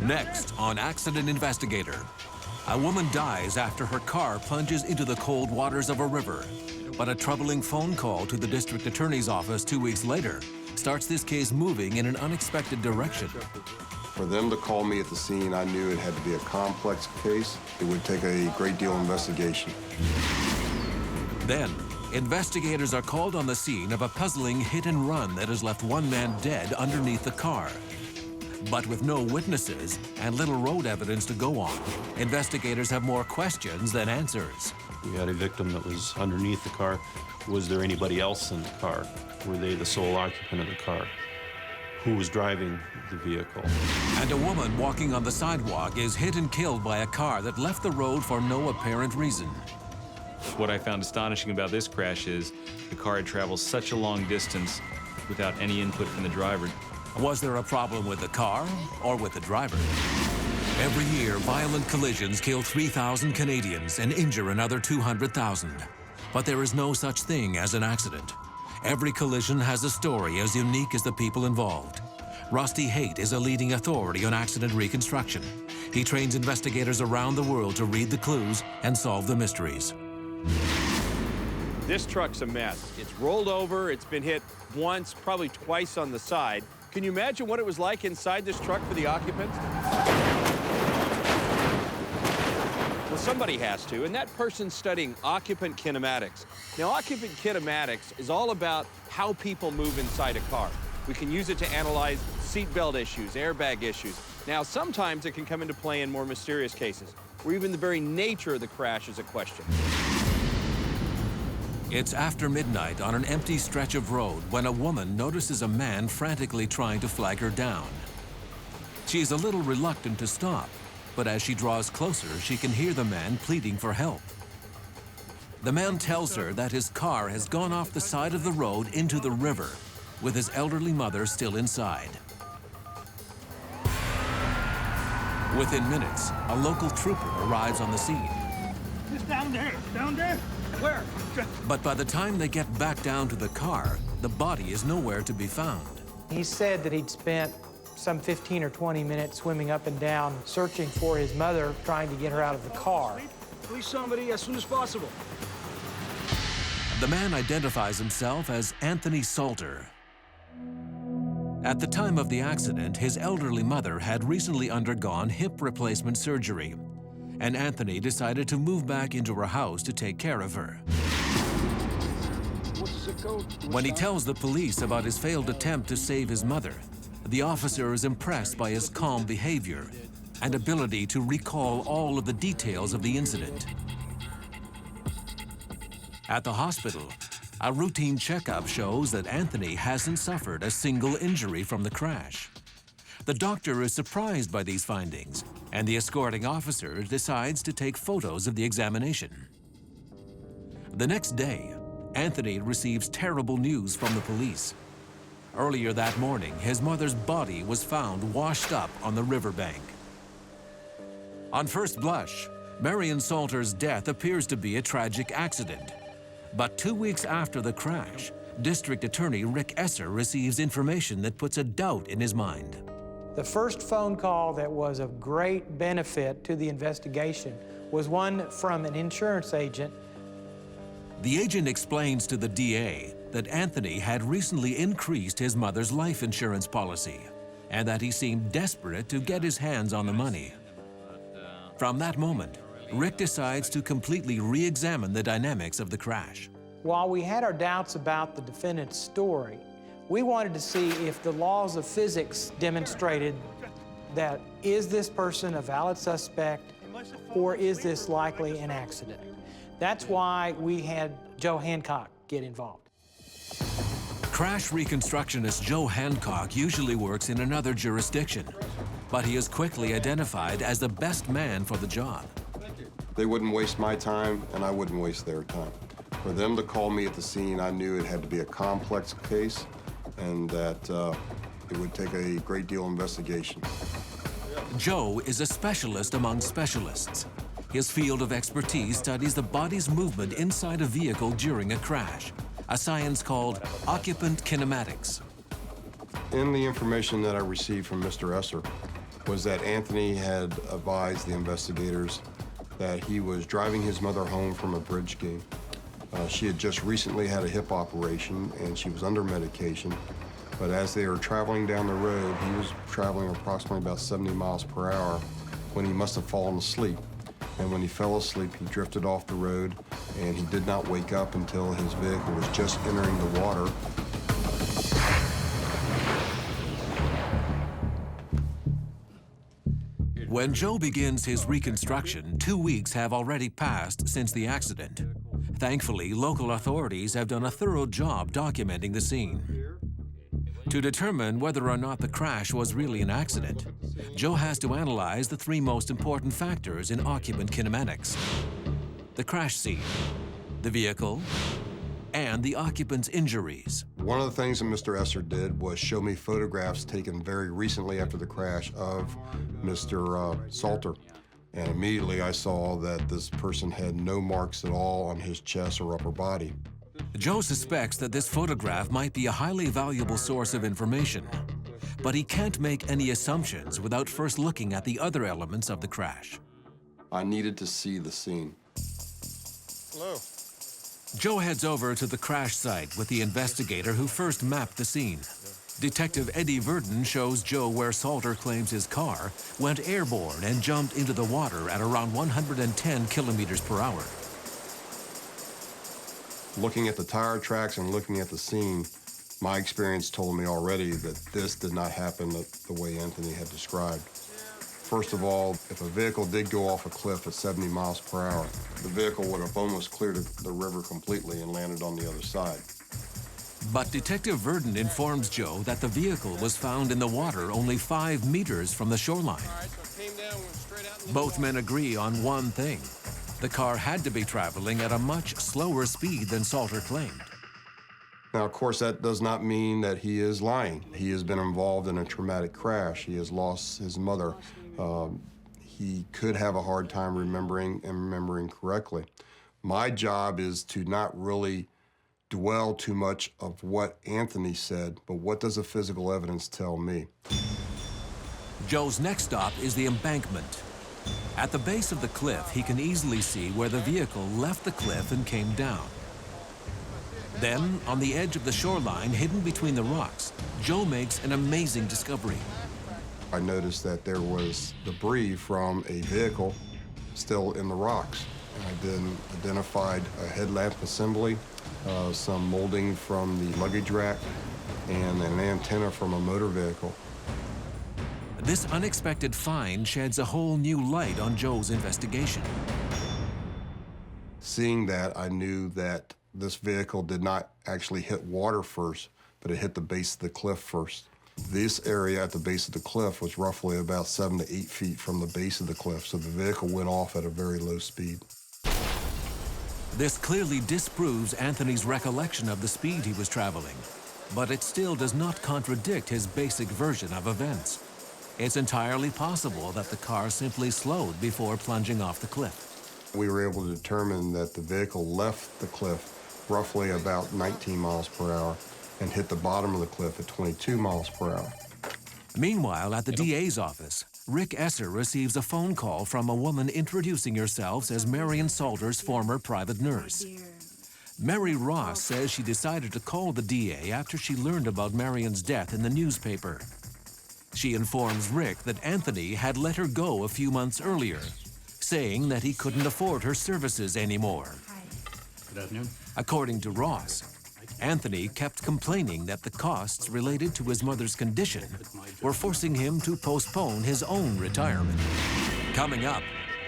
Next on Accident Investigator, a woman dies after her car plunges into the cold waters of a river. But a troubling phone call to the district attorney's office 2 weeks later starts this case moving in an unexpected direction. For them to call me at the scene, I knew it had to be a complex case. It would take a great deal of investigation. Then, investigators are called on the scene of a puzzling hit and run that has left one man dead underneath the car. But with no witnesses and little road evidence to go on, investigators have more questions than answers. We had a victim that was underneath the car. Was there anybody else in the car? Were they the sole occupant of the car? Who was driving the vehicle? And a woman walking on the sidewalk is hit and killed by a car that left the road for no apparent reason. What I found astonishing about this crash is the car had traveled such a long distance without any input from the driver. Was there a problem with the car or with the driver? Every year, violent collisions kill 3,000 Canadians and injure another 200,000. But there is no such thing as an accident. Every collision has a story as unique as the people involved. Rusty Haight is a leading authority on accident reconstruction. He trains investigators around the world to read the clues and solve the mysteries. This truck's a mess. It's rolled over, it's been hit once, probably twice on the side. Can you imagine what it was like inside this truck for the occupants? Well, somebody has to, and that person's studying occupant kinematics. Now, occupant kinematics is all about how people move inside a car. We can use it to analyze seatbelt issues, airbag issues. Now, sometimes it can come into play in more mysterious cases, where even the very nature of the crash is a question. It's after midnight on an empty stretch of road when a woman notices a man frantically trying to flag her down. She's a little reluctant to stop, but as she draws closer, she can hear the man pleading for help. The man tells her that his car has gone off the side of the road into the river, with his elderly mother still inside. Within minutes, a local trooper arrives on the scene. It's down there, down there. Where? But by the time they get back down to the car, the body is nowhere to be found. He said that he'd spent some 15 or 20 minutes swimming up and down, searching for his mother, trying to get her out of the car. Please, somebody, as soon as possible. The man identifies himself as Anthony Salter. At the time of the accident, his elderly mother had recently undergone hip replacement surgery, and Anthony decided to move back into her house to take care of her. When he tells the police about his failed attempt to save his mother, the officer is impressed by his calm behavior and ability to recall all of the details of the incident. At the hospital, a routine checkup shows that Anthony hasn't suffered a single injury from the crash. The doctor is surprised by these findings, and the escorting officer decides to take photos of the examination. The next day, Anthony receives terrible news from the police. Earlier that morning, his mother's body was found washed up on the riverbank. On first blush, Marion Salter's death appears to be a tragic accident. But 2 weeks after the crash, District Attorney Rick Esser receives information that puts a doubt in his mind. The first phone call that was of great benefit to the investigation was one from an insurance agent. The agent explains to the DA that Anthony had recently increased his mother's life insurance policy and that he seemed desperate to get his hands on the money. From that moment, Rick decides to completely re-examine the dynamics of the crash. While we had our doubts about the defendant's story, we wanted to see if the laws of physics demonstrated that is this person a valid suspect or is this likely an accident? That's why we had Joe Hancock get involved. Crash reconstructionist Joe Hancock usually works in another jurisdiction, but he is quickly identified as the best man for the job. They wouldn't waste my time, and I wouldn't waste their time. For them to call me at the scene, I knew it had to be a complex case and that it would take a great deal of investigation. Joe is a specialist among specialists. His field of expertise studies the body's movement inside a vehicle during a crash, a science called occupant kinematics. In the information that I received from Mr. Esser, was that Anthony had advised the investigators that he was driving his mother home from a bridge game. She had just recently had a hip operation and she was under medication. But as they were traveling down the road, he was traveling approximately about 70 miles per hour when he must have fallen asleep. And when he fell asleep, he drifted off the road and he did not wake up until his vehicle was just entering the water. When Joe begins his reconstruction, 2 weeks have already passed since the accident. Thankfully, local authorities have done a thorough job documenting the scene. To determine whether or not the crash was really an accident, Joe has to analyze the 3 most important factors in occupant kinematics: the crash scene, the vehicle, and the occupant's injuries. One of the things that Mr. Esser did was show me photographs taken very recently after the crash of Mr. Salter. And immediately I saw that this person had no marks at all on his chest or upper body. Joe suspects that this photograph might be a highly valuable source of information, but he can't make any assumptions without first looking at the other elements of the crash. I needed to see the scene. Hello. Joe heads over to the crash site with the investigator who first mapped the scene. Detective Eddie Verdon shows Joe where Salter claims his car went airborne and jumped into the water at around 110 kilometers per hour. Looking at the tire tracks and looking at the scene, my experience told me already that this did not happen the way Anthony had described. First of all, if a vehicle did go off a cliff at 70 miles per hour, the vehicle would have almost cleared the river completely and landed on the other side. But Detective Verdon informs Joe that the vehicle was found in the water only 5 meters from the shoreline. Both men agree on one thing: the car had to be traveling at a much slower speed than Salter claimed. Now, of course, that does not mean that he is lying. He has been involved in a traumatic crash. He has lost his mother. He could have a hard time remembering correctly. My job is to not really dwell too much of what Anthony said, but what does the physical evidence tell me? Joe's next stop is the embankment. At the base of the cliff, he can easily see where the vehicle left the cliff and came down. Then, on the edge of the shoreline, hidden between the rocks, Joe makes an amazing discovery. I noticed that there was debris from a vehicle still in the rocks. I then identified a headlamp assembly, some molding from the luggage rack, and an antenna from a motor vehicle. This unexpected find sheds a whole new light on Joe's investigation. Seeing that, I knew that this vehicle did not actually hit water first, but it hit the base of the cliff first. This area at the base of the cliff was roughly about 7 to 8 feet from the base of the cliff, so the vehicle went off at a very low speed. This clearly disproves Anthony's recollection of the speed he was traveling, but it still does not contradict his basic version of events. It's entirely possible that the car simply slowed before plunging off the cliff. We were able to determine that the vehicle left the cliff roughly about 19 miles per hour and hit the bottom of the cliff at 22 miles per hour. Meanwhile, at the DA's office, Rick Esser receives a phone call from a woman introducing herself as Marion Salter's former private nurse. Mary Ross says she decided to call the DA after she learned about Marion's death in the newspaper. She informs Rick that Anthony had let her go a few months earlier, saying that he couldn't afford her services anymore. Good afternoon. According to Ross, Anthony kept complaining that the costs related to his mother's condition were forcing him to postpone his own retirement. Coming up,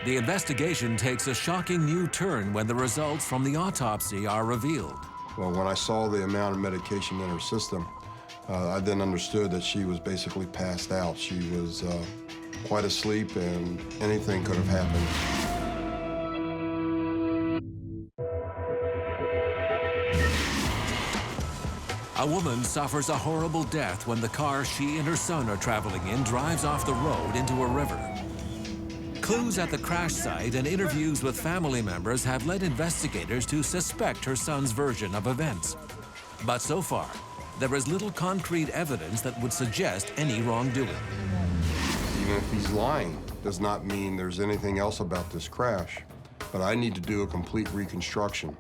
the investigation takes a shocking new turn when the results from the autopsy are revealed. Well, when I saw the amount of medication in her system, I then understood that she was basically passed out. She was quite asleep and anything could have happened. A woman suffers a horrible death when the car she and her son are traveling in drives off the road into a river. Clues at the crash site and interviews with family members have led investigators to suspect her son's version of events. But so far, there is little concrete evidence that would suggest any wrongdoing. The even if he's lying, does not mean there's anything else about this crash. But I need to do a complete reconstruction.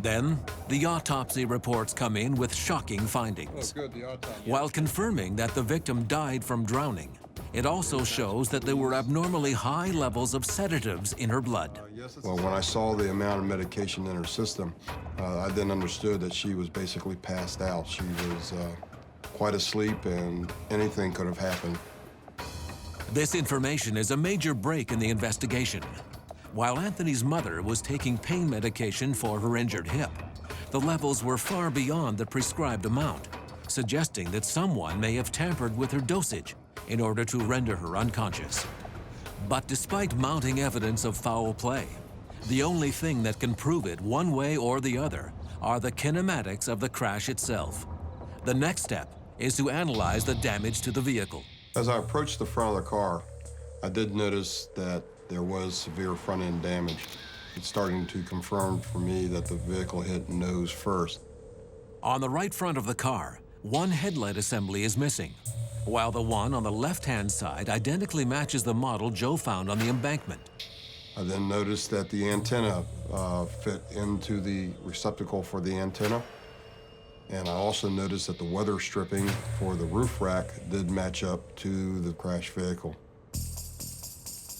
Then, the autopsy reports come in with shocking findings. Oh, good, the autopsy. While confirming that the victim died from drowning, it also shows that there were abnormally high levels of sedatives in her blood. Well, when I saw the amount of medication in her system, I then understood that she was basically passed out. She was quite asleep, and anything could have happened. This information is a major break in the investigation. While Anthony's mother was taking pain medication for her injured hip, the levels were far beyond the prescribed amount, suggesting that someone may have tampered with her dosage in order to render her unconscious. But despite mounting evidence of foul play, the only thing that can prove it one way or the other are the kinematics of the crash itself. The next step is to analyze the damage to the vehicle. As I approached the front of the car, I did notice that there was severe front-end damage. It's starting to confirm for me that the vehicle hit nose first. On the right front of the car, one headlight assembly is missing, while the one on the left-hand side identically matches the model Joe found on the embankment. I then noticed that the antenna fit into the receptacle for the antenna. And I also noticed that the weather stripping for the roof rack did match up to the crashed vehicle.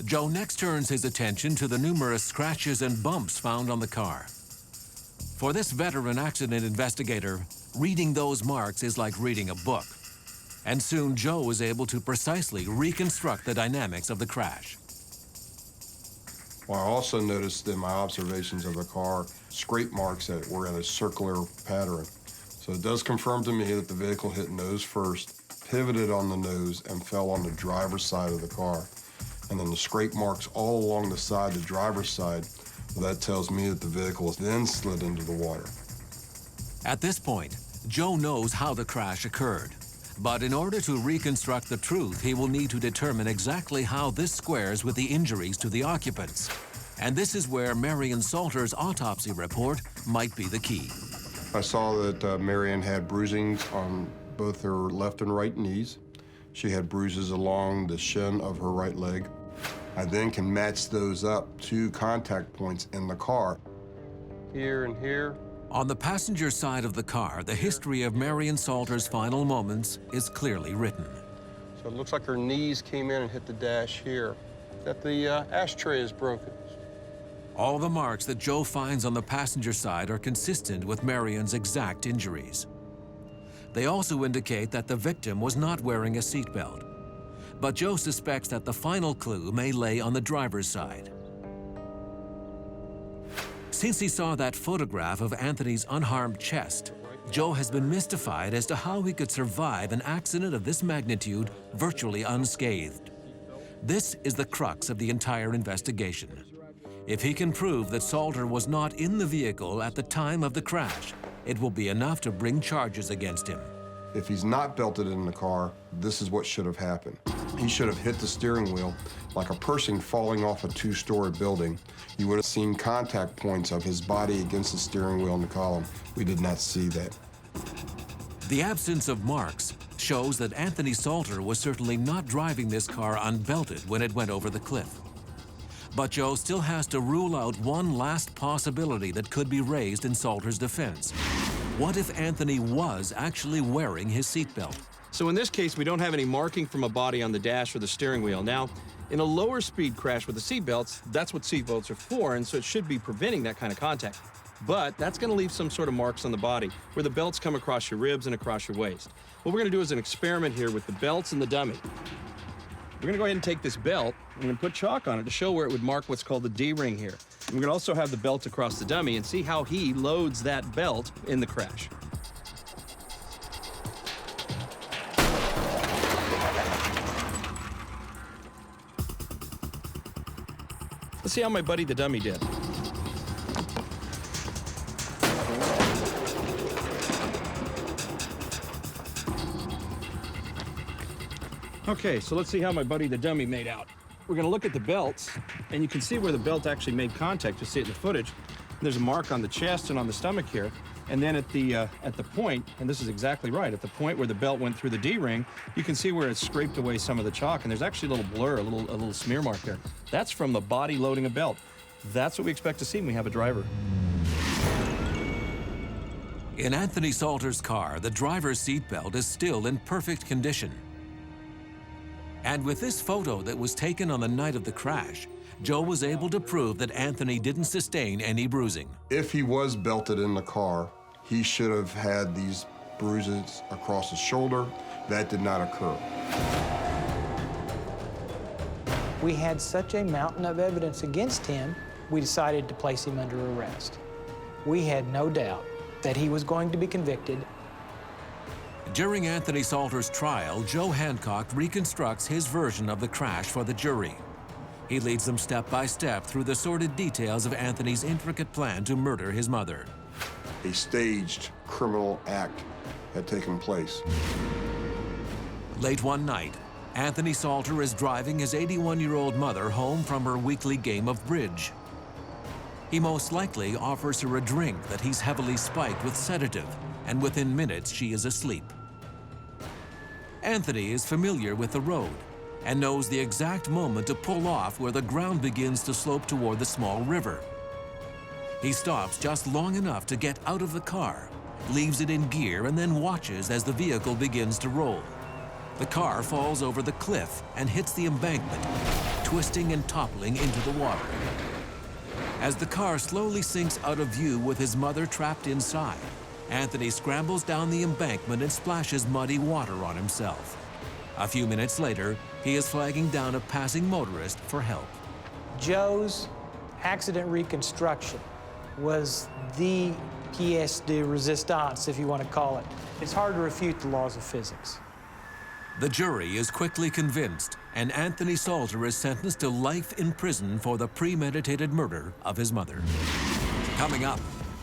Joe next turns his attention to the numerous scratches and bumps found on the car. For this veteran accident investigator, reading those marks is like reading a book. And soon Joe is able to precisely reconstruct the dynamics of the crash. Well, I also noticed in my observations of the car scrape marks that were in a circular pattern. So it does confirm to me that the vehicle hit nose first, pivoted on the nose, and fell on the driver's side of the car. And then the scrape marks all along the side, the driver's side, well, that tells me that the vehicle then slid into the water. At this point, Joe knows how the crash occurred. But in order to reconstruct the truth, he will need to determine exactly how this squares with the injuries to the occupants. And this is where Marion Salter's autopsy report might be the key. I saw that Marion had bruisings on both her left and right knees. She had bruises along the shin of her right leg. I then can match those up to contact points in the car. Here and here. On the passenger side of the car, the history of Marion Salter's final moments is clearly written. So it looks like her knees came in and hit the dash here. That the ashtray is broken. All the marks that Joe finds on the passenger side are consistent with Marion's exact injuries. They also indicate that the victim was not wearing a seatbelt. But Joe suspects that the final clue may lay on the driver's side. Since he saw that photograph of Anthony's unharmed chest, Joe has been mystified as to how he could survive an accident of this magnitude virtually unscathed. This is the crux of the entire investigation. If he can prove that Salter was not in the vehicle at the time of the crash, it will be enough to bring charges against him. If he's not belted in the car, this is what should have happened. He should have hit the steering wheel like a person falling off a two-story building. You would have seen contact points of his body against the steering wheel in the column. We did not see that. The absence of marks shows that Anthony Salter was certainly not driving this car unbelted when it went over the cliff. But Joe still has to rule out one last possibility that could be raised in Salter's defense. What if Anthony was actually wearing his seatbelt? So in this case, we don't have any marking from a body on the dash or the steering wheel. Now, in a lower speed crash with the seatbelts, that's what seatbelts are for, and so it should be preventing that kind of contact. But that's going to leave some sort of marks on the body where the belts come across your ribs and across your waist. What we're going to do is an experiment here with the belts and the dummy. We're going to go ahead and take this belt. I'm going to put chalk on it to show where it would mark what's called the D-ring here. And we're going to also have the belt across the dummy and see how he loads that belt in the crash. Let's see how my buddy the dummy did. Okay, so let's see how my buddy the dummy made out. We're gonna look at the belts, and you can see where the belt actually made contact. You'll see it in the footage. There's a mark on the chest and on the stomach here. And then at the point, and this is exactly right, at the point where the belt went through the D-ring, you can see where it scraped away some of the chalk, and there's actually a little blur, a little smear mark there. That's from the body loading a belt. That's what we expect to see when we have a driver. In Anthony Salter's car, the driver's seatbelt is still in perfect condition. And with this photo that was taken on the night of the crash, Joe was able to prove that Anthony didn't sustain any bruising. If he was belted in the car, he should have had these bruises across his shoulder. That did not occur. We had such a mountain of evidence against him, we decided to place him under arrest. We had no doubt that he was going to be convicted. During Anthony Salter's trial, Joe Hancock reconstructs his version of the crash for the jury. He leads them step by step through the sordid details of Anthony's intricate plan to murder his mother. A staged criminal act had taken place. Late one night, Anthony Salter is driving his 81-year-old mother home from her weekly game of bridge. He most likely offers her a drink that he's heavily spiked with sedative, and within minutes she is asleep. Anthony is familiar with the road and knows the exact moment to pull off where the ground begins to slope toward the small river. He stops just long enough to get out of the car, leaves it in gear, and then watches as the vehicle begins to roll. The car falls over the cliff and hits the embankment, twisting and toppling into the water. As the car slowly sinks out of view with his mother trapped inside, Anthony scrambles down the embankment and splashes muddy water on himself. A few minutes later, he is flagging down a passing motorist for help. Joe's accident reconstruction was the pièce de résistance, if you want to call it. It's hard to refute the laws of physics. The jury is quickly convinced, and Anthony Salter is sentenced to life in prison for the premeditated murder of his mother. Coming up,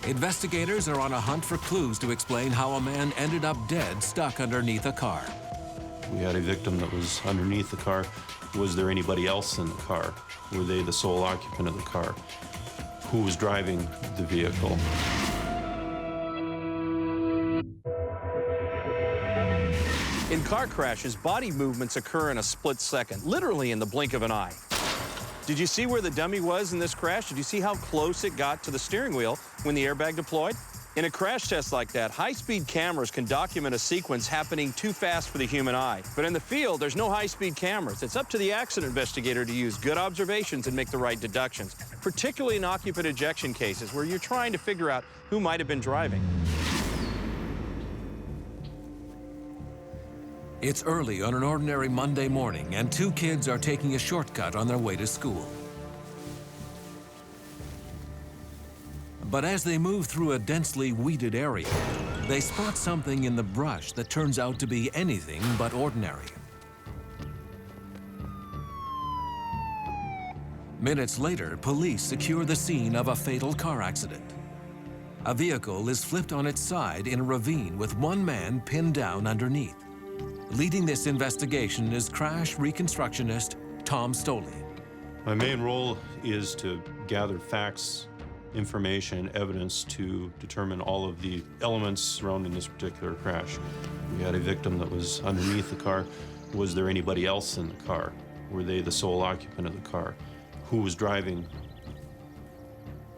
investigators are on a hunt for clues to explain how a man ended up dead stuck underneath a car. We had a victim that was underneath the car. Was there anybody else in the car? Were they the sole occupant of the car? Who was driving the vehicle? In car crashes, body movements occur in a split second, literally in the blink of an eye. Did you see where the dummy was in this crash? Did you see how close it got to the steering wheel when the airbag deployed? In a crash test like that, high-speed cameras can document a sequence happening too fast for the human eye. But in the field, there's no high-speed cameras. It's up to the accident investigator to use good observations and make the right deductions, particularly in occupant ejection cases where you're trying to figure out who might have been driving. It's early on an ordinary Monday morning, and two kids are taking a shortcut on their way to school. But as they move through a densely weeded area, they spot something in the brush that turns out to be anything but ordinary. Minutes later, police secure the scene of a fatal car accident. A vehicle is flipped on its side in a ravine with one man pinned down underneath. Leading this investigation is crash reconstructionist Tom Stoley. My main role is to gather facts, information, evidence to determine all of the elements surrounding this particular crash. We had a victim that was underneath the car. Was there anybody else in the car? Were they the sole occupant of the car? Who was driving?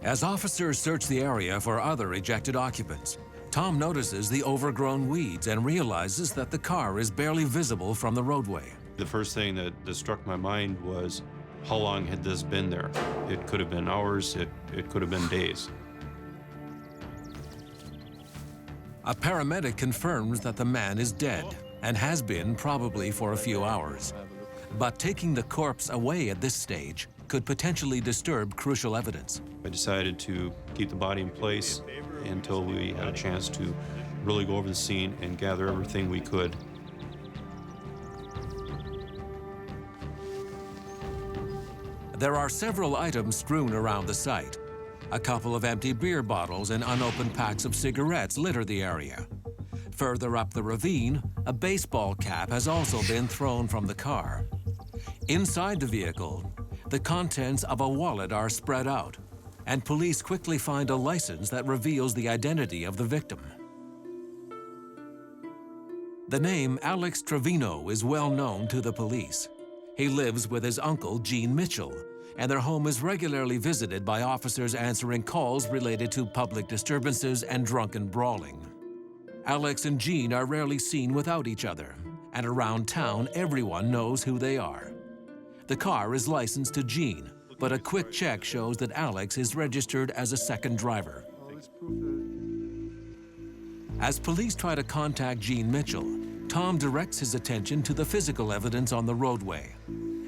As officers search the area for other ejected occupants, Tom notices the overgrown weeds and realizes that the car is barely visible from the roadway. The first thing that struck my mind was, how long had this been there? It could have been hours, it could have been days. A paramedic confirms that the man is dead and has been probably for a few hours. But taking the corpse away at this stage could potentially disturb crucial evidence. I decided to keep the body in place until we had a chance to really go over the scene and gather everything we could. There are several items strewn around the site. A couple of empty beer bottles and unopened packs of cigarettes litter the area. Further up the ravine, a baseball cap has also been thrown from the car. Inside the vehicle, the contents of a wallet are spread out, and police quickly find a license that reveals the identity of the victim. The name Alex Trevino is well known to the police. He lives with his uncle, Gene Mitchell, and their home is regularly visited by officers answering calls related to public disturbances and drunken brawling. Alex and Gene are rarely seen without each other, and around town everyone knows who they are. The car is licensed to Gene, but a quick check shows that Alex is registered as a second driver. As police try to contact Gene Mitchell, Tom directs his attention to the physical evidence on the roadway.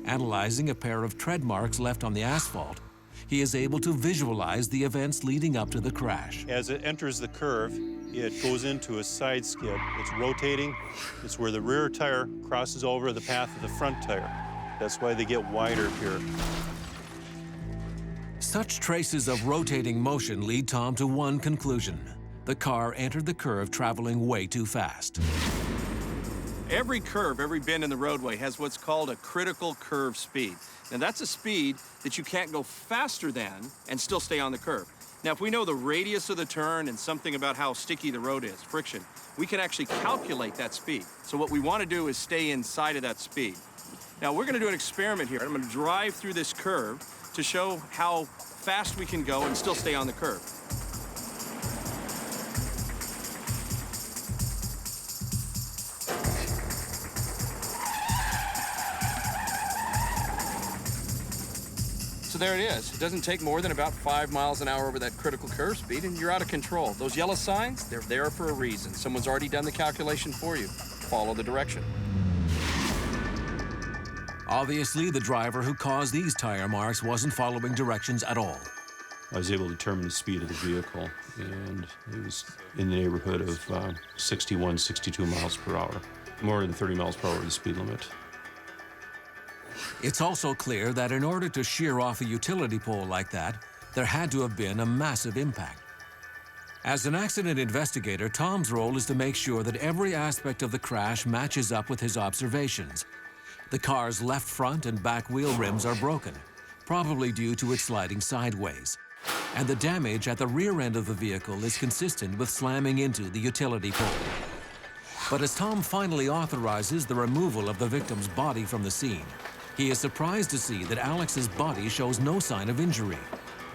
Analyzing a pair of tread marks left on the asphalt, he is able to visualize the events leading up to the crash. As it enters the curve, it goes into a side skid. It's rotating. It's where the rear tire crosses over the path of the front tire. That's why they get wider here. Such traces of rotating motion lead Tom to one conclusion. The car entered the curve traveling way too fast. Every curve, every bend in the roadway has what's called a critical curve speed. Now that's a speed that you can't go faster than and still stay on the curve. Now if we know the radius of the turn and something about how sticky the road is, friction, we can actually calculate that speed. So what we want to do is stay inside of that speed. Now we're going to do an experiment here. I'm going to drive through this curve to show how fast we can go and still stay on the curve. So there it is. It doesn't take more than about 5 miles an hour over that critical curve speed, and you're out of control. Those yellow signs, they're there for a reason. Someone's already done the calculation for you. Follow the direction. Obviously, the driver who caused these tire marks wasn't following directions at all. I was able to determine the speed of the vehicle, and it was in the neighborhood of 61, 62 miles per hour. More than 30 miles per hour, the speed limit. It's also clear that in order to shear off a utility pole like that, there had to have been a massive impact. As an accident investigator, Tom's role is to make sure that every aspect of the crash matches up with his observations. The car's left front and back wheel rims are broken, probably due to it sliding sideways. And the damage at the rear end of the vehicle is consistent with slamming into the utility pole. But as Tom finally authorizes the removal of the victim's body from the scene, he is surprised to see that Alex's body shows no sign of injury.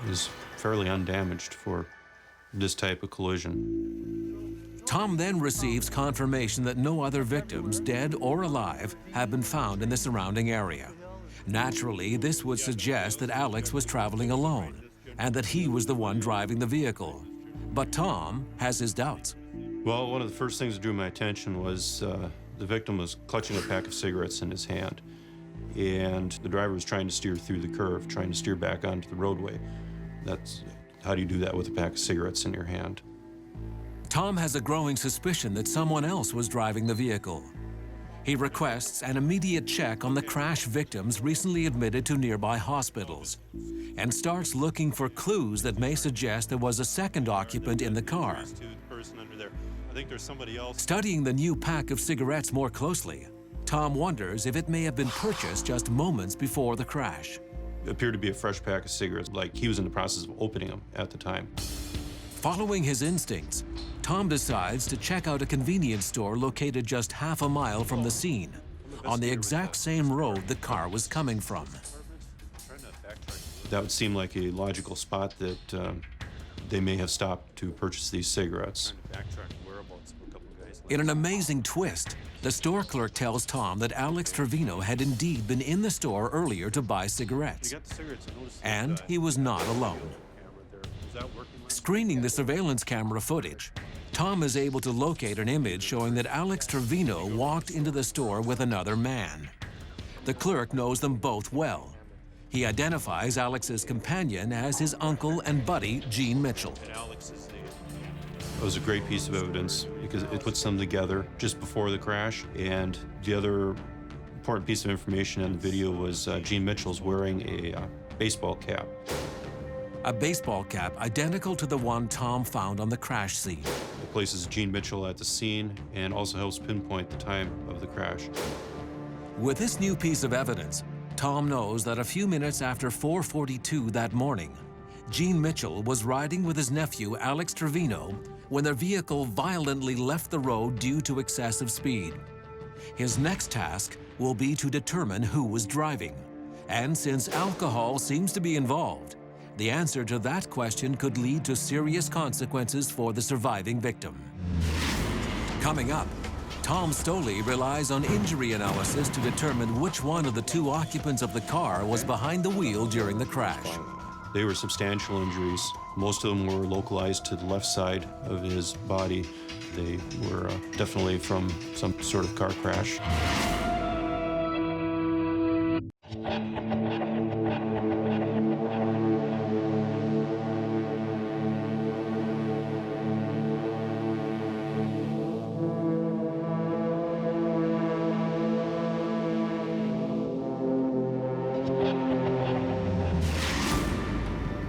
It was fairly undamaged for this type of collision. Tom then receives confirmation that no other victims, dead or alive, have been found in the surrounding area. Naturally, this would suggest that Alex was traveling alone and that he was the one driving the vehicle. But Tom has his doubts. Well, one of the first things that drew my attention was the victim was clutching a pack of cigarettes in his hand, and the driver was trying to steer through the curve, trying to steer back onto the roadway. How do you do that with a pack of cigarettes in your hand? Tom has a growing suspicion that someone else was driving the vehicle. He requests an immediate check on the crash victims recently admitted to nearby hospitals and starts looking for clues that may suggest there was a second occupant in the car. I think there's somebody else. Studying the new pack of cigarettes more closely, Tom wonders if it may have been purchased just moments before the crash. It appeared to be a fresh pack of cigarettes, like he was in the process of opening them at the time. Following his instincts, Tom decides to check out a convenience store located just half a mile from the scene, on the exact same road the car was coming from. That would seem like a logical spot that they may have stopped to purchase these cigarettes. In an amazing twist, the store clerk tells Tom that Alex Trevino had indeed been in the store earlier to buy cigarettes. And he was not alone. Screening the surveillance camera footage, Tom is able to locate an image showing that Alex Trevino walked into the store with another man. The clerk knows them both well. He identifies Alex's companion as his uncle and buddy, Gene Mitchell. It was a great piece of evidence because it puts them together just before the crash. And the other important piece of information in the video was Gene Mitchell's wearing a baseball cap. A baseball cap identical to the one Tom found on the crash scene. It places Gene Mitchell at the scene and also helps pinpoint the time of the crash. With this new piece of evidence, Tom knows that a few minutes after 4:42 that morning, Gene Mitchell was riding with his nephew, Alex Trevino, when their vehicle violently left the road due to excessive speed. His next task will be to determine who was driving. And since alcohol seems to be involved, the answer to that question could lead to serious consequences for the surviving victim. Coming up, Tom Stoley relies on injury analysis to determine which one of the two occupants of the car was behind the wheel during the crash. They were substantial injuries. Most of them were localized to the left side of his body. They were definitely from some sort of car crash.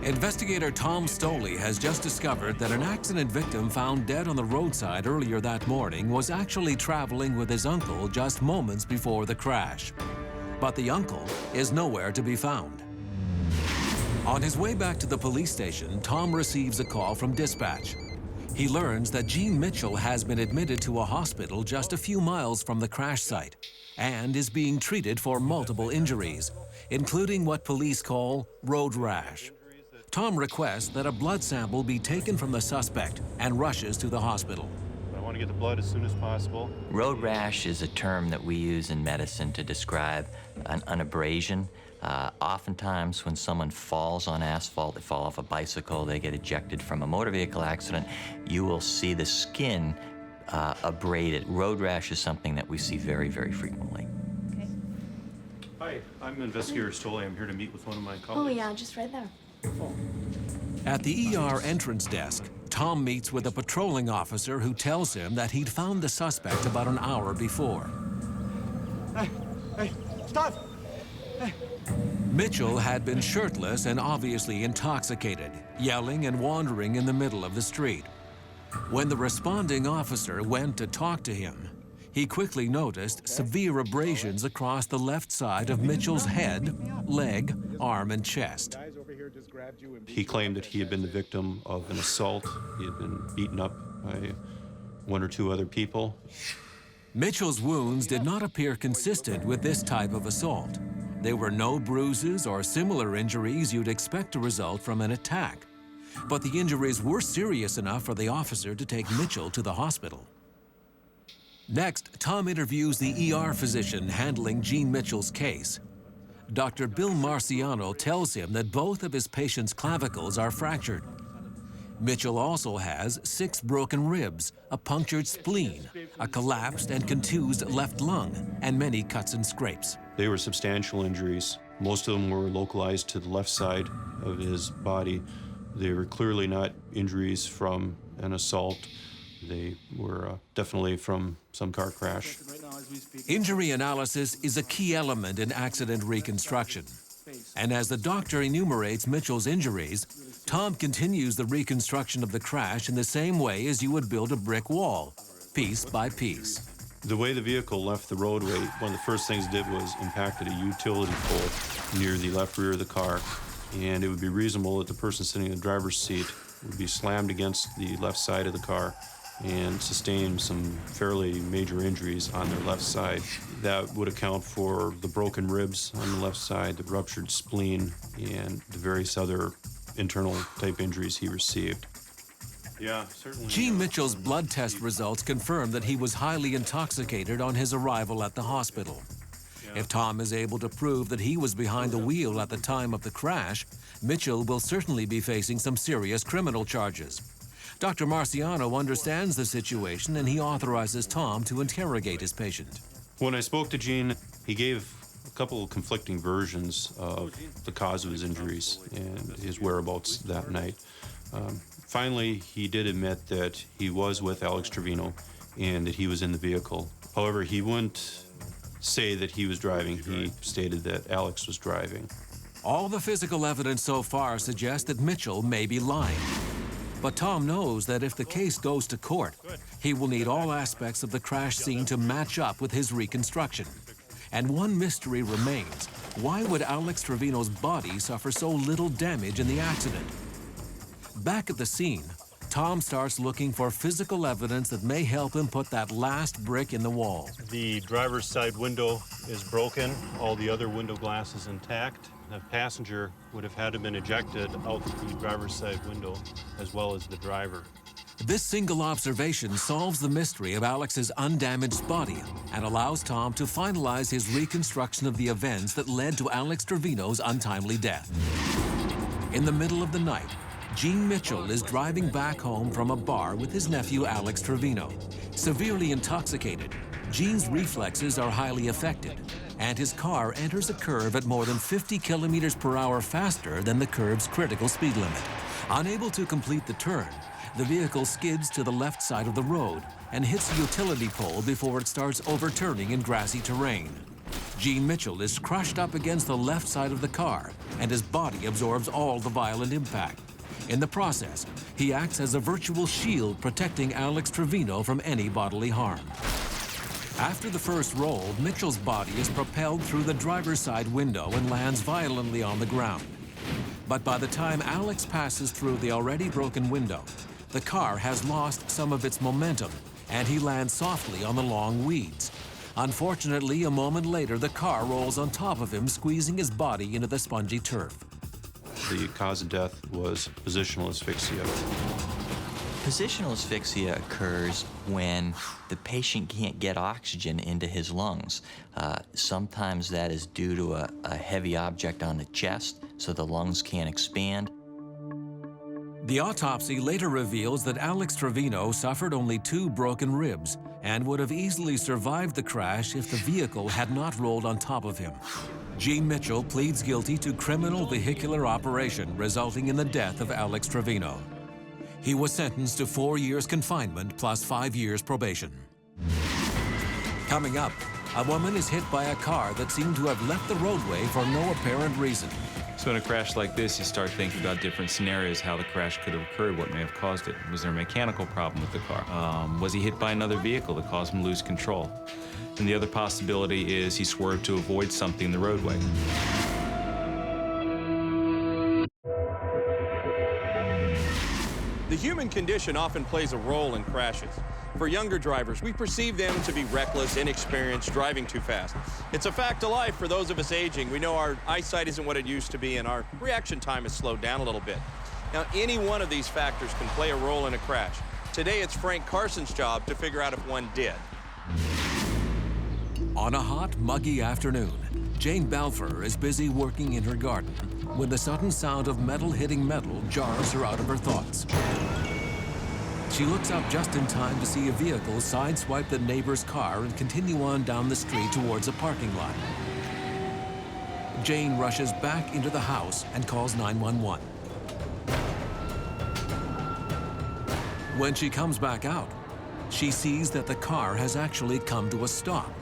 Investigator Tom Stoley has just discovered that an accident victim found dead on the roadside earlier that morning was actually traveling with his uncle just moments before the crash. But the uncle is nowhere to be found. On his way back to the police station, Tom receives a call from dispatch. He learns that Gene Mitchell has been admitted to a hospital just a few miles from the crash site and is being treated for multiple injuries, including what police call road rash. Tom requests that a blood sample be taken from the suspect and rushes to the hospital. I want to get the blood as soon as possible. Road rash is a term that we use in medicine to describe an abrasion. Oftentimes when someone falls on asphalt, they fall off a bicycle, they get ejected from a motor vehicle accident, you will see the skin abraded. Road rash is something that we see very, very frequently. Okay. Hi, I'm Investigator Stoley. I'm here to meet with one of my colleagues. Oh yeah, just right there. At the ER entrance desk, Tom meets with a patrolling officer who tells him that he'd found the suspect about an hour before. Hey, stop! Hey. Mitchell had been shirtless and obviously intoxicated, yelling and wandering in the middle of the street. When the responding officer went to talk to him, he quickly noticed severe abrasions across the left side of Mitchell's head, leg, arm, and chest. He claimed that he had been the victim of an assault. He had been beaten up by one or two other people. Mitchell's wounds did not appear consistent with this type of assault. There were no bruises or similar injuries you'd expect to result from an attack. But the injuries were serious enough for the officer to take Mitchell to the hospital. Next, Tom interviews the ER physician handling Gene Mitchell's case. Dr. Bill Marciano tells him that both of his patient's clavicles are fractured. Mitchell also has 6 broken ribs, a punctured spleen, a collapsed and contused left lung, and many cuts and scrapes. They were substantial injuries. Most of them were localized to the left side of his body. They were clearly not injuries from an assault. They were definitely from some car crash. Injury analysis is a key element in accident reconstruction. And as the doctor enumerates Mitchell's injuries, Tom continues the reconstruction of the crash in the same way as you would build a brick wall, piece by piece. The way the vehicle left the roadway, one of the first things it did was impacted a utility pole near the left rear of the car. And it would be reasonable that the person sitting in the driver's seat would be slammed against the left side of the car and sustain some fairly major injuries on their left side. That would account for the broken ribs on the left side, the ruptured spleen, and the various other internal type injuries he received. Yeah, certainly. Gene Mitchell's blood test results confirm that he was highly intoxicated on his arrival at the hospital. If Tom is able to prove that he was behind the wheel at the time of the crash, Mitchell will certainly be facing some serious criminal charges. Dr. Marciano understands the situation and he authorizes Tom to interrogate his patient. When I spoke to Gene, he gave a couple of conflicting versions of the cause of his injuries and his whereabouts that night. Finally, he did admit that he was with Alex Trevino and that he was in the vehicle. However, he wouldn't say that he was driving. He stated that Alex was driving. All the physical evidence so far suggests that Mitchell may be lying. But Tom knows that if the case goes to court, he will need all aspects of the crash scene to match up with his reconstruction. And one mystery remains. Why would Alex Trevino's body suffer so little damage in the accident? Back at the scene, Tom starts looking for physical evidence that may help him put that last brick in the wall. The driver's side window is broken. All the other window glass is intact. The passenger would have had to been ejected out the driver's side window, as well as the driver. This single observation solves the mystery of Alex's undamaged body and allows Tom to finalize his reconstruction of the events that led to Alex Trevino's untimely death. In the middle of the night, Gene Mitchell is driving back home from a bar with his nephew Alex Trevino. Severely intoxicated, Gene's reflexes are highly affected, and his car enters a curve at more than 50 kilometers per hour faster than the curve's critical speed limit. Unable to complete the turn, the vehicle skids to the left side of the road and hits a utility pole before it starts overturning in grassy terrain. Gene Mitchell is crushed up against the left side of the car, and his body absorbs all the violent impact. In the process, he acts as a virtual shield protecting Alex Trevino from any bodily harm. After the first roll, Mitchell's body is propelled through the driver's side window and lands violently on the ground. But by the time Alex passes through the already broken window, the car has lost some of its momentum, and he lands softly on the long weeds. Unfortunately, a moment later, the car rolls on top of him, squeezing his body into the spongy turf. The cause of death was positional asphyxia. Positional asphyxia occurs when the patient can't get oxygen into his lungs. Sometimes that is due to a heavy object on the chest, so the lungs can't expand. The autopsy later reveals that Alex Trevino suffered only 2 broken ribs and would have easily survived the crash if the vehicle had not rolled on top of him. Gene Mitchell pleads guilty to criminal vehicular operation, resulting in the death of Alex Trevino. He was sentenced to 4 years confinement plus 5 years probation. Coming up, a woman is hit by a car that seemed to have left the roadway for no apparent reason. So in a crash like this, you start thinking about different scenarios, how the crash could have occurred, what may have caused it. Was there a mechanical problem with the car? Was he hit by another vehicle that caused him to lose control? And the other possibility is he swerved to avoid something in the roadway. The human condition often plays a role in crashes. For younger drivers, we perceive them to be reckless, inexperienced, driving too fast. It's a fact of life for those of us aging. We know our eyesight isn't what it used to be, and our reaction time has slowed down a little bit. Now, any one of these factors can play a role in a crash. Today, it's Frank Carson's job to figure out if one did. On a hot, muggy afternoon, Jane Balfour is busy working in her garden when the sudden sound of metal hitting metal jars her out of her thoughts. She looks up just in time to see a vehicle sideswipe the neighbor's car and continue on down the street towards a parking lot. Jane rushes back into the house and calls 911. When she comes back out, she sees that the car has actually come to a stop,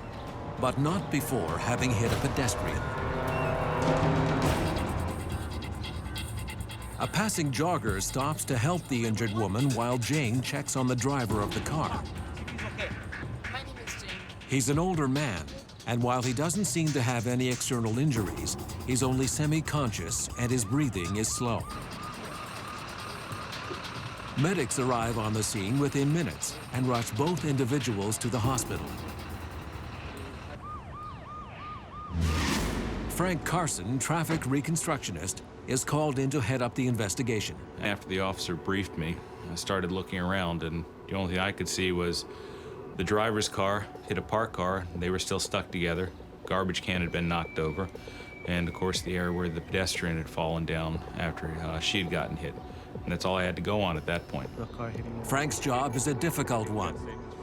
but not before having hit a pedestrian. A passing jogger stops to help the injured woman while Jane checks on the driver of the car. Okay. My name is Jane. He's an older man, and while he doesn't seem to have any external injuries, he's only semi-conscious and his breathing is slow. Medics arrive on the scene within minutes and rush both individuals to the hospital. Frank Carson, traffic reconstructionist, is called in to head up the investigation. After the officer briefed me, I started looking around, and the only thing I could see was the driver's car hit a parked car. They were still stuck together. Garbage can had been knocked over. And, of course, the area where the pedestrian had fallen down after she had gotten hit. And that's all I had to go on at that point. Frank's job is a difficult one.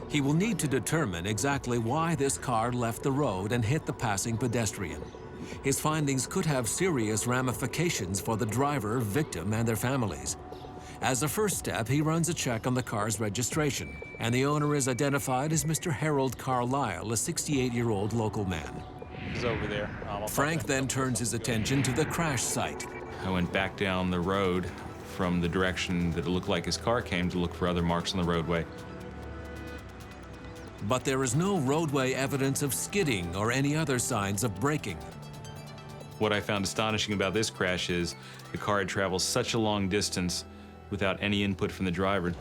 He will need to determine exactly why this car left the road and hit the passing pedestrian. His findings could have serious ramifications for the driver, victim, and their families. As a first step, he runs a check on the car's registration, and the owner is identified as Mr. Harold Carlisle, a 68-year-old local man. He's over there. Frank then turns his attention to the crash site. I went back down the road from the direction that it looked like his car came to look for other marks on the roadway. But there is no roadway evidence of skidding or any other signs of braking. What I found astonishing about this crash is the car had traveled such a long distance without any input from the driver.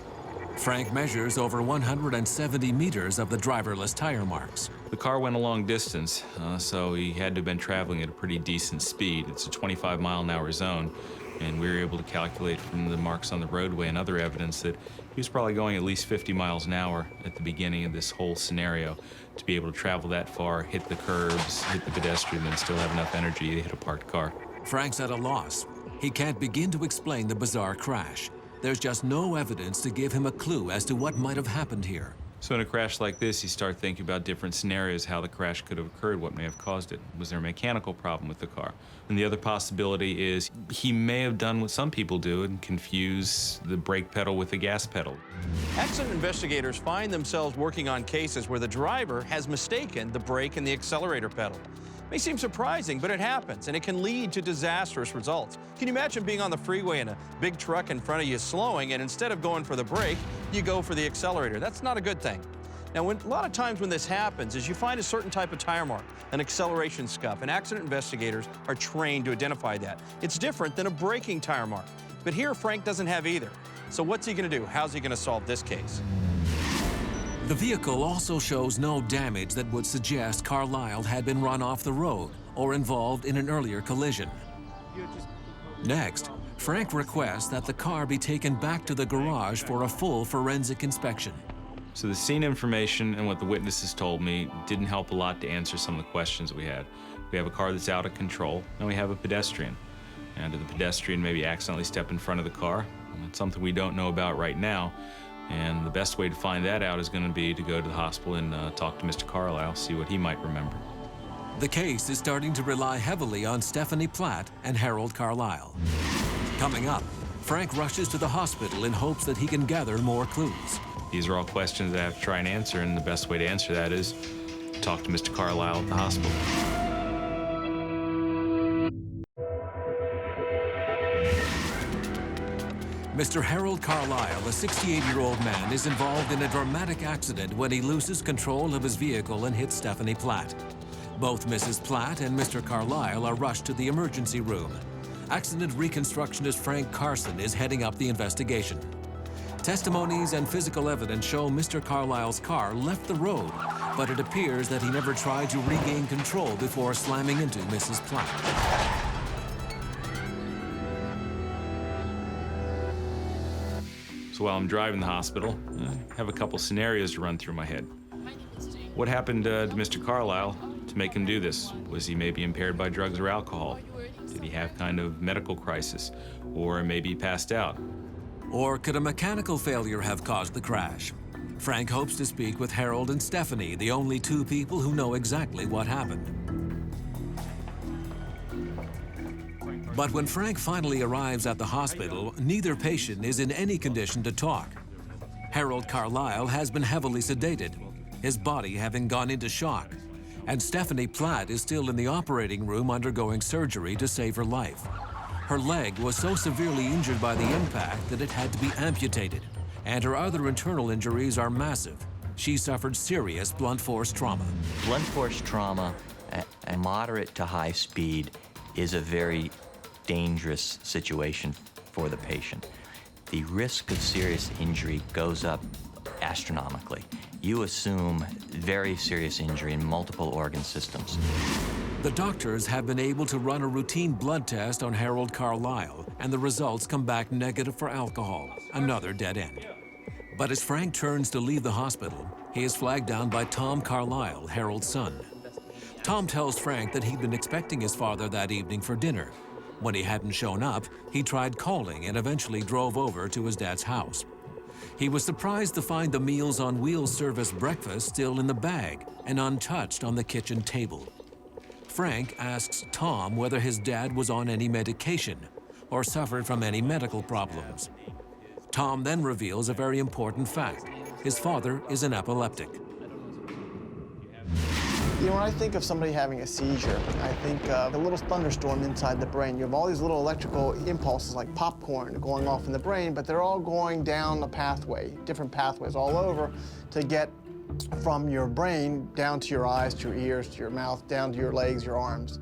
Frank measures over 170 meters of the driverless tire marks. The car went a long distance, so he had to have been traveling at a pretty decent speed. It's a 25-mile-an-hour zone, and we were able to calculate from the marks on the roadway and other evidence that he was probably going at least 50 miles an hour at the beginning of this whole scenario to be able to travel that far, hit the curbs, hit the pedestrian, and still have enough energy to hit a parked car. Frank's at a loss. He can't begin to explain the bizarre crash. There's just no evidence to give him a clue as to what might have happened here. So in a crash like this, you start thinking about different scenarios, how the crash could have occurred, what may have caused it. Was there a mechanical problem with the car? And the other possibility is he may have done what some people do and confuse the brake pedal with the gas pedal. Accident investigators find themselves working on cases where the driver has mistaken the brake and the accelerator pedal. May seem surprising, but it happens, and it can lead to disastrous results. Can you imagine being on the freeway and a big truck in front of you slowing, and instead of going for the brake, you go for the accelerator? That's not a good thing. Now, a lot of times when this happens is you find a certain type of tire mark, an acceleration scuff, and accident investigators are trained to identify that. It's different than a braking tire mark. But here, Frank doesn't have either. So what's he going to do? How's he going to solve this case? The vehicle also shows no damage that would suggest Carlisle had been run off the road or involved in an earlier collision. Next, Frank requests that the car be taken back to the garage for a full forensic inspection. So the scene information and what the witnesses told me didn't help a lot to answer some of the questions we had. We have a car that's out of control, and we have a pedestrian. And did the pedestrian maybe accidentally step in front of the car? It's something we don't know about right now. And the best way to find that out is going to be to go to the hospital and talk to Mr. Carlisle, see what he might remember. The case is starting to rely heavily on Stephanie Platt and Harold Carlisle. Coming up, Frank rushes to the hospital in hopes that he can gather more clues. These are all questions that I have to try and answer, and the best way to answer that is talk to Mr. Carlisle at the hospital. Mr. Harold Carlisle, a 68-year-old man, is involved in a dramatic accident when he loses control of his vehicle and hits Stephanie Platt. Both Mrs. Platt and Mr. Carlisle are rushed to the emergency room. Accident reconstructionist Frank Carson is heading up the investigation. Testimonies and physical evidence show Mr. Carlisle's car left the road, but it appears that he never tried to regain control before slamming into Mrs. Platt. So while I'm driving the hospital, I have a couple scenarios to run through my head. What happened to Mr. Carlisle to make him do this? Was he maybe impaired by drugs or alcohol? Did he have kind of medical crisis? Or maybe he passed out? Or could a mechanical failure have caused the crash? Frank hopes to speak with Harold and Stephanie, the only two people who know exactly what happened. But when Frank finally arrives at the hospital, neither patient is in any condition to talk. Harold Carlisle has been heavily sedated, his body having gone into shock, and Stephanie Platt is still in the operating room undergoing surgery to save her life. Her leg was so severely injured by the impact that it had to be amputated, and her other internal injuries are massive. She suffered serious blunt force trauma. Blunt force trauma at moderate to high speed is a very dangerous situation for the patient. The risk of serious injury goes up astronomically. You assume very serious injury in multiple organ systems. The doctors have been able to run a routine blood test on Harold Carlisle, and the results come back negative for alcohol, another dead end. But as Frank turns to leave the hospital, he is flagged down by Tom Carlisle, Harold's son. Tom tells Frank that he'd been expecting his father that evening for dinner. When he hadn't shown up, he tried calling and eventually drove over to his dad's house. He was surprised to find the Meals on Wheels service breakfast still in the bag and untouched on the kitchen table. Frank asks Tom whether his dad was on any medication or suffered from any medical problems. Tom then reveals a very important fact. His father is an epileptic. You know, when I think of somebody having a seizure, I think of a little thunderstorm inside the brain. You have all these little electrical impulses like popcorn going off in the brain, but they're all going down a pathway, different pathways all over to get from your brain down to your eyes, to your ears, to your mouth, down to your legs, your arms.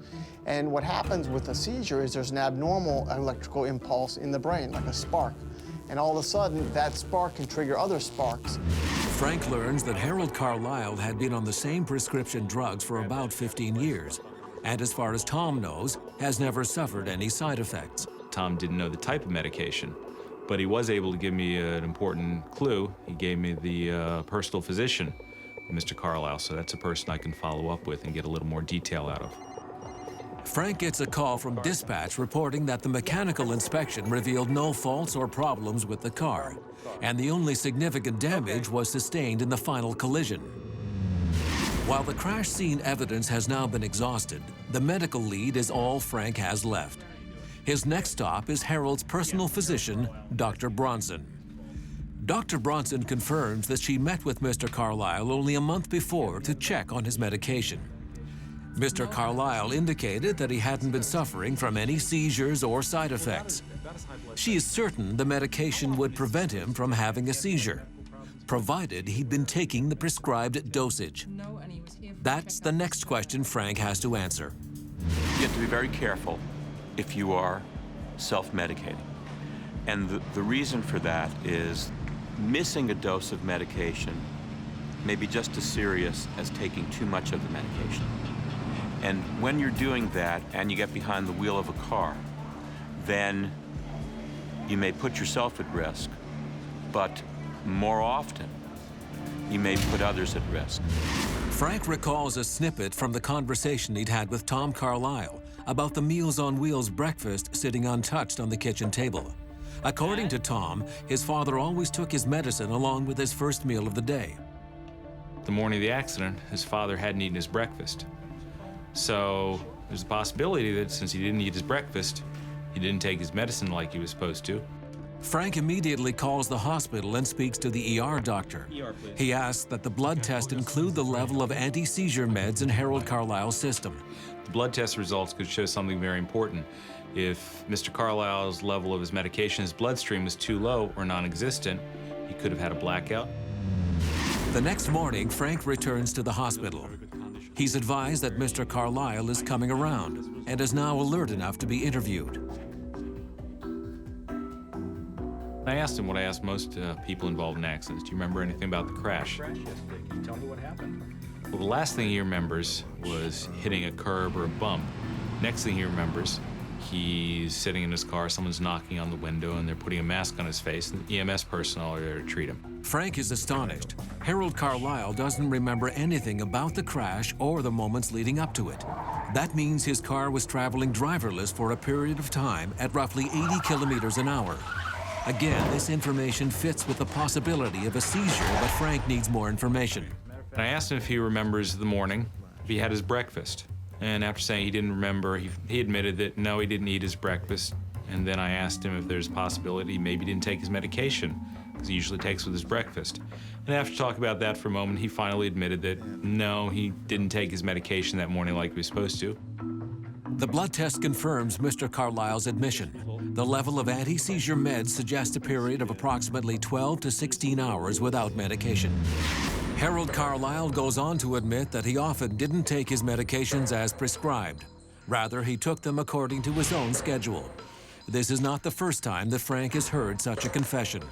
And what happens with a seizure is there's an abnormal electrical impulse in the brain, like a spark. and all of a sudden, that spark can trigger other sparks. Frank learns that Harold Carlisle had been on the same prescription drugs for about 15 years, and as far as Tom knows, has never suffered any side effects. Tom didn't know the type of medication, but he was able to give me an important clue. He gave me the personal physician, Mr. Carlisle, so that's a person I can follow up with and get a little more detail out of. Frank gets a call from dispatch reporting that the mechanical inspection revealed no faults or problems with the car, and the only significant damage was sustained in the final collision. While the crash scene evidence has now been exhausted, the medical lead is all Frank has left. His next stop is Harold's personal physician, Dr. Bronson. Dr. Bronson confirms that she met with Mr. Carlisle only a month before to check on his medication. Mr. Carlisle indicated that he hadn't been suffering from any seizures or side effects. She is certain the medication would prevent him from having a seizure, provided he'd been taking the prescribed dosage. That's the next question Frank has to answer. You have to be very careful if you are self-medicating. And the reason for that is missing a dose of medication may be just as serious as taking too much of the medication. And when you're doing that and you get behind the wheel of a car, then you may put yourself at risk, but more often, you may put others at risk. Frank recalls a snippet from the conversation he'd had with Tom Carlisle about the Meals on Wheels breakfast sitting untouched on the kitchen table. According to Tom, his father always took his medicine along with his first meal of the day. The morning of the accident, his father hadn't eaten his breakfast. So there's a possibility that since he didn't eat his breakfast, he didn't take his medicine like he was supposed to. Frank immediately calls the hospital and speaks to the ER doctor. He asks that the blood test include the level of anti-seizure meds in Harold Carlisle's system. The blood test results could show something very important. If Mr. Carlisle's level of his medication, his bloodstream was too low or non-existent, he could have had a blackout. The next morning, Frank returns to the hospital. He's advised that Mr. Carlisle is coming around and is now alert enough to be interviewed. I asked him what I asked most people involved in accidents. Do you remember anything about the crash? Can you tell me what happened? Well, the last thing he remembers was hitting a curb or a bump. Next thing he remembers, he's sitting in his car, someone's knocking on the window, and they're putting a mask on his face, and the EMS personnel are there to treat him. Frank is astonished. Harold Carlisle doesn't remember anything about the crash or the moments leading up to it. That means his car was traveling driverless for a period of time at roughly 80 kilometers an hour. Again, this information fits with the possibility of a seizure, but Frank needs more information. And I asked him if he remembers the morning, if he had his breakfast. And after saying he didn't remember, he admitted that no, he didn't eat his breakfast. And then I asked him if there's a possibility maybe he didn't take his medication, because he usually takes with his breakfast. And after talking about that for a moment, he finally admitted that no, he didn't take his medication that morning like he was supposed to. The blood test confirms Mr. Carlisle's admission. The level of anti-seizure meds suggests a period of approximately 12 to 16 hours without medication. Harold Carlisle goes on to admit that he often didn't take his medications as prescribed. Rather, he took them according to his own schedule. This is not the first time that Frank has heard such a confession.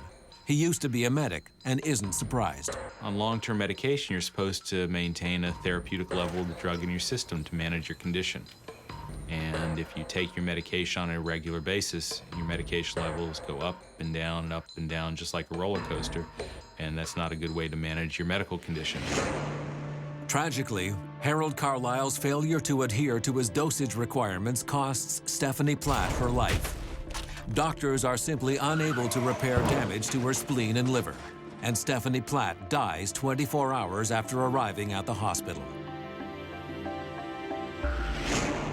He used to be a medic and isn't surprised. On long-term medication, you're supposed to maintain a therapeutic level of the drug in your system to manage your condition. And if you take your medication on a regular basis, your medication levels go up and down, just like a roller coaster. And that's not a good way to manage your medical condition. Tragically, Harold Carlisle's failure to adhere to his dosage requirements costs Stephanie Platt her life. Doctors are simply unable to repair damage to her spleen and liver, and Stephanie Platt dies 24 hours after arriving at the hospital.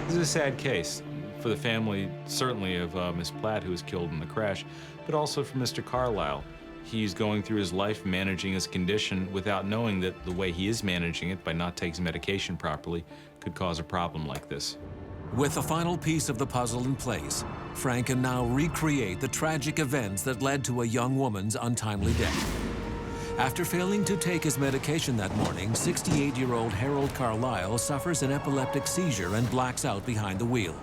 This is a sad case for the family, certainly of Miss Platt, who was killed in the crash, but also for Mr. Carlisle. He's going through his life managing his condition without knowing that the way he is managing it, by not taking medication properly, could cause a problem like this. With the final piece of the puzzle in place, Frank can now recreate the tragic events that led to a young woman's untimely death. After failing to take his medication that morning, 68-year-old Harold Carlisle suffers an epileptic seizure and blacks out behind the wheel.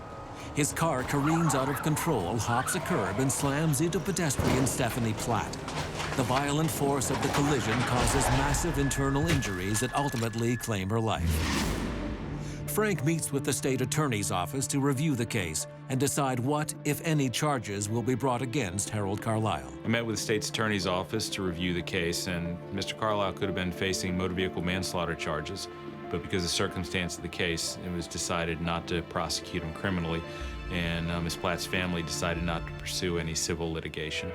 His car careens out of control, hops a curb, and slams into pedestrian Stephanie Platt. The violent force of the collision causes massive internal injuries that ultimately claim her life. Frank meets with the state attorney's office to review the case and decide what, if any, charges will be brought against Harold Carlisle. I met with the state's attorney's office to review the case, and Mr. Carlisle could have been facing motor vehicle manslaughter charges, but because of the circumstance of the case, it was decided not to prosecute him criminally, and Ms. Platt's family decided not to pursue any civil litigation.